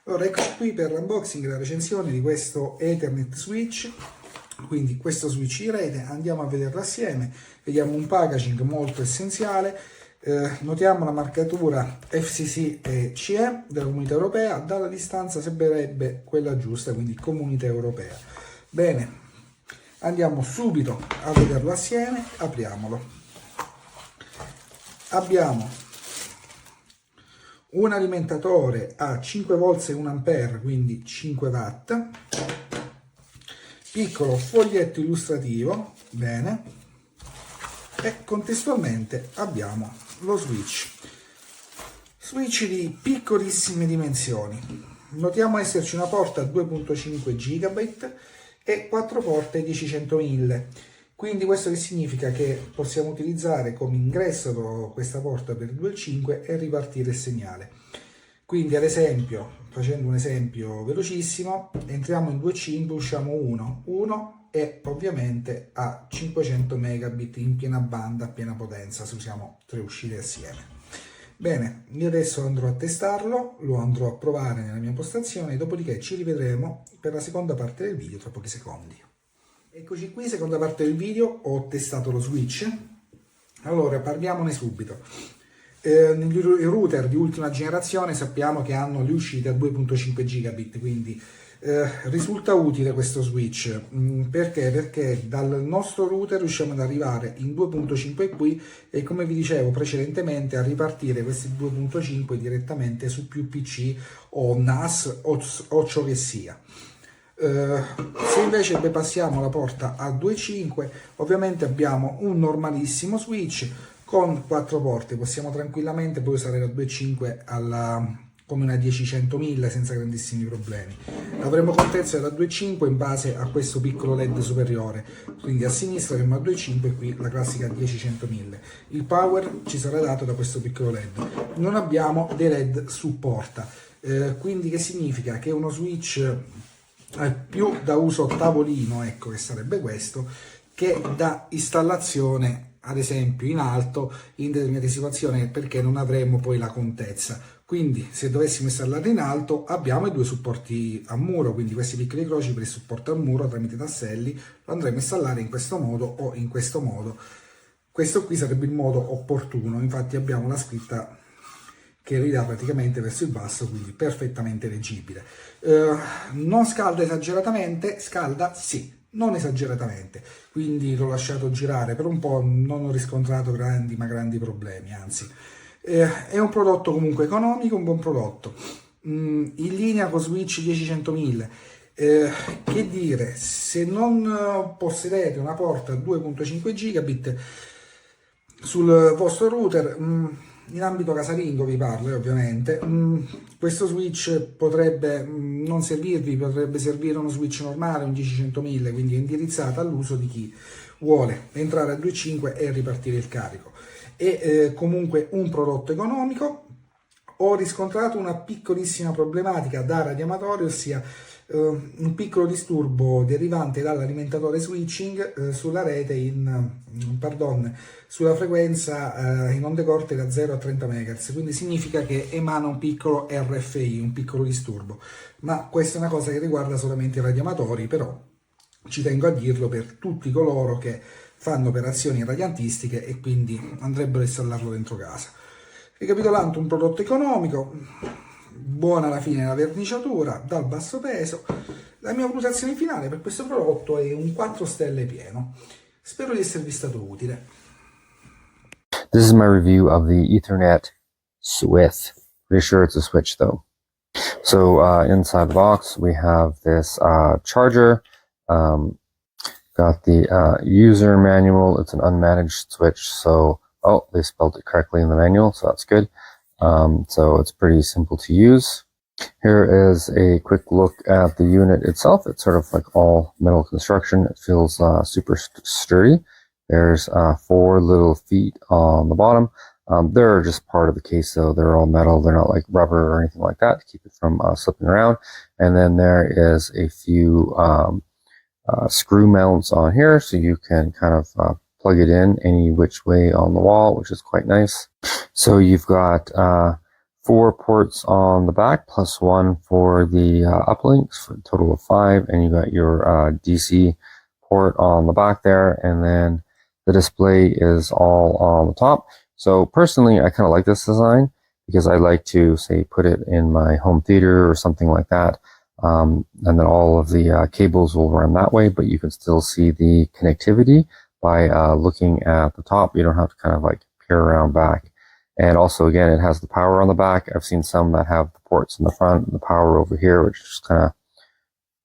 Allora, eccoci qui per l'unboxing e la recensione di questo Ethernet switch, quindi questo switch di rete. Andiamo a vederlo assieme, vediamo un packaging molto essenziale, notiamo la marcatura FCC e CE della Comunità Europea, dalla distanza sembrerebbe quella giusta, quindi Comunità Europea. Bene, andiamo subito a vederlo assieme, apriamolo. Abbiamo un alimentatore a 5 volt e 1 ampere, quindi 5 watt, piccolo foglietto illustrativo, bene, e contestualmente abbiamo lo switch di piccolissime dimensioni. Notiamo esserci una porta 2.5 gigabit e 4 porte 10-100.000. Quindi questo che significa che possiamo utilizzare come ingresso questa porta per 2.5 e ripartire il segnale. Quindi ad esempio, facendo un esempio velocissimo, entriamo in 2.5, usciamo 1 e ovviamente a 500 megabit in piena banda, a piena potenza, se usiamo 3 uscite assieme. Bene, io adesso andrò a testarlo, lo andrò a provare nella mia postazione, dopodiché ci rivedremo per la seconda parte del video tra pochi secondi. Eccoci qui, seconda parte del video, ho testato lo switch. Allora, parliamone subito. Negli router di ultima generazione sappiamo che hanno le uscite a 2.5 gigabit, quindi risulta utile questo switch. Perché? Perché dal nostro router riusciamo ad arrivare in 2.5 qui e, come vi dicevo precedentemente, a ripartire questi 2.5 direttamente su più PC o NAS o ciò che sia. Se invece bypassiamo la porta a 2.5, ovviamente abbiamo un normalissimo switch con 4 porte, possiamo tranquillamente poi usare la 2.5 come una 10-100.000 senza grandissimi problemi. Avremo contezza da 2.5 in base a questo piccolo LED superiore, quindi a sinistra avremo la 2.5 e qui la classica 10-100.000. Il power ci sarà dato da questo piccolo LED. Non abbiamo dei LED su porta, quindi che significa che uno switch più da uso tavolino, ecco, che sarebbe questo, che da installazione ad esempio in alto in determinate situazioni, perché non avremo poi la contezza. Quindi se dovessimo installarlo in alto abbiamo i 2 supporti a muro, quindi questi piccoli croci per il supporto a muro tramite tasselli lo andremo a installare in questo modo o in questo modo. Questo qui sarebbe il modo opportuno, infatti abbiamo la scritta che ridà praticamente verso il basso, quindi perfettamente leggibile. Non scalda esageratamente? Scalda sì, non esageratamente, quindi l'ho lasciato girare per un po', non ho riscontrato grandi problemi, anzi. È un prodotto comunque economico, un buon prodotto, in linea con switch 10-100.000. Che dire, se non possedete una porta 2.5 gigabit sul vostro router, in ambito casalingo vi parlo ovviamente, questo switch potrebbe non servirvi, potrebbe servire uno switch normale, un 10-100.000, quindi è indirizzata all'uso di chi vuole entrare a 2.5 e ripartire il carico. È comunque un prodotto economico. Ho riscontrato una piccolissima problematica da radioamatore, ossia un piccolo disturbo derivante dall'alimentatore switching sulla rete sulla frequenza in onde corte da 0 a 30 MHz, quindi significa che emana un piccolo RFI, un piccolo disturbo, ma questa è una cosa che riguarda solamente i radioamatori, però ci tengo a dirlo per tutti coloro che fanno operazioni radiantistiche e quindi andrebbero a installarlo dentro casa. Ricapitolando, un prodotto economico, buona alla fine la verniciatura, dal basso peso. La mia valutazione finale per questo prodotto è un 4 stelle pieno. Spero di esservi stato utile. This is my review of the Ethernet switch. Pretty sure it's a switch though. So inside the box we have this charger. Got the user manual. It's an unmanaged switch, so they spelled it correctly in the manual, so that's good. So it's pretty simple to use. Here is a quick look at the unit itself. It's sort of like all metal construction. It feels super sturdy. There's 4 little feet on the bottom. They're just part of the case, though. They're all metal. They're not like rubber or anything like that to keep it from slipping around. And then there is a few screw mounts on here, so you can kind of plug it in any which way on the wall, which is quite nice. So you've got 4 ports on the back plus 1 for the uplinks, for a total of 5, and you got your DC port on the back there, and then the display is all on the top. So personally, I kind of like this design because I like to, say, put it in my home theater or something like that, and then all of the cables will run that way, but you can still see the connectivity by looking at the top. You don't have to kind of like peer around back. And also, again, it has the power on the back. I've seen some that have the ports in the front and the power over here, which just kind of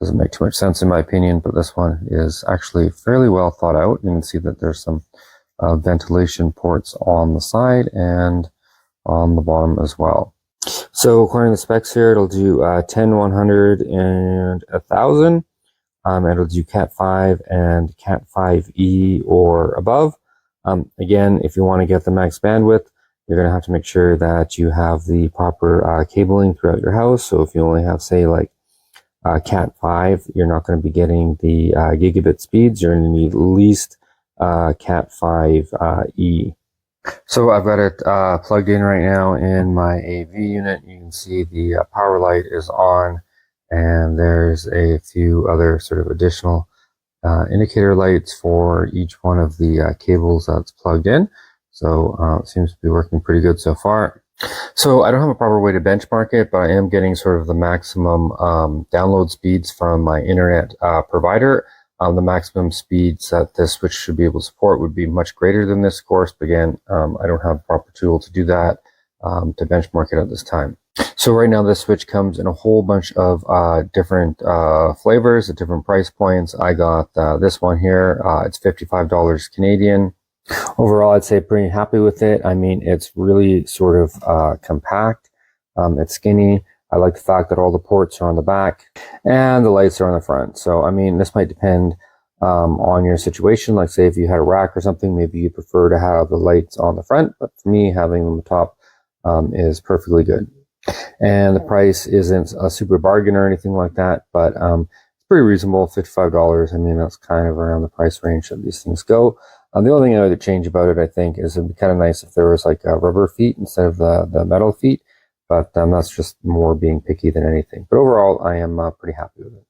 doesn't make too much sense in my opinion, but this one is actually fairly well thought out. You can see that there's some ventilation ports on the side and on the bottom as well. So according to the specs here, it'll do 10, 100, and 1000. It'll do Cat 5 and Cat 5e or above. Again, if you want to get the max bandwidth, you're going to have to make sure that you have the proper cabling throughout your house. So if you only have, say, like Cat 5, you're not going to be getting the gigabit speeds. You're going to need at least Cat 5e. So I've got it plugged in right now in my AV unit. You can see the power light is on, and there's a few other sort of additional indicator lights for each one of the cables that's plugged in. So it seems to be working pretty good so far. So I don't have a proper way to benchmark it, but I am getting sort of the maximum download speeds from my internet provider. The maximum speeds that this switch should be able to support would be much greater than this, of course, but again, I don't have a proper tool to do that to benchmark it at this time. So right now this switch comes in a whole bunch of different flavors at different price points. I got this one here. It's $55 Canadian. Overall, I'd say pretty happy with it. I mean, it's really sort of compact. It's skinny. I like the fact that all the ports are on the back and the lights are on the front. So, I mean, this might depend on your situation. Like, say, if you had a rack or something, maybe you prefer to have the lights on the front. But for me, having them on the top is perfectly good. And the price isn't a super bargain or anything like that, but it's pretty reasonable, $55. I mean, that's kind of around the price range that these things go. The only thing I would change about it, I think, is it'd be kind of nice if there was like rubber feet instead of the metal feet, but that's just more being picky than anything. But overall, I am pretty happy with it.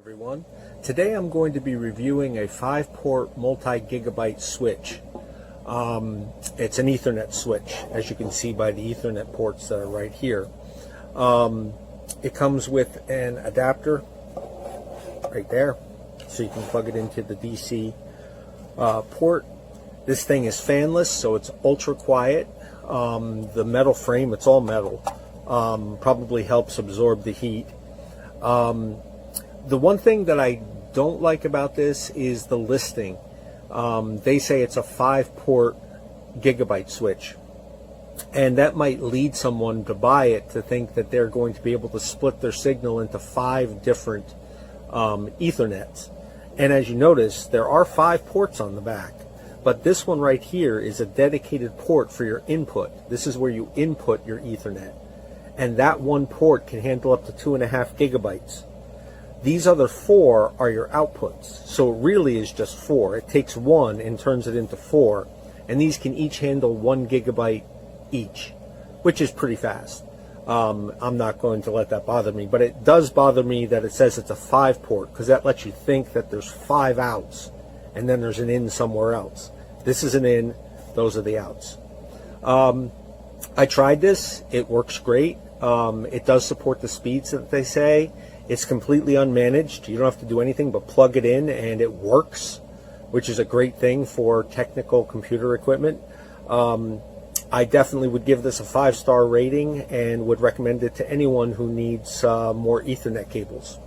Everyone. Today I'm going to be reviewing a 5-port multi-gigabyte switch. It's an Ethernet switch, as you can see by the Ethernet ports that are right here. It comes with an adapter right there, so you can plug it into the DC port. This thing is fanless, so it's ultra quiet. The metal frame, it's all metal, probably helps absorb the heat. The one thing that I don't like about this is the listing. They say it's a 5-port gigabyte switch, and that might lead someone to buy it to think that they're going to be able to split their signal into 5 different Ethernets. And as you notice, there are 5 ports on the back, but this one right here is a dedicated port for your input. This is where you input your Ethernet, and that one port can handle up to 2.5 gigabytes. These other 4 are your outputs, so it really is just 4. It takes 1 and turns it into 4, and these can each handle 1 gigabyte each, which is pretty fast. I'm not going to let that bother me, but it does bother me that it says it's a 5-port, because that lets you think that there's 5 outs, and then there's an in somewhere else. This is an in, those are the outs. I tried this, it works great. It does support the speeds that they say. It's completely unmanaged. You don't have to do anything but plug it in and it works, which is a great thing for technical computer equipment. I definitely would give this a 5-star rating and would recommend it to anyone who needs more Ethernet cables.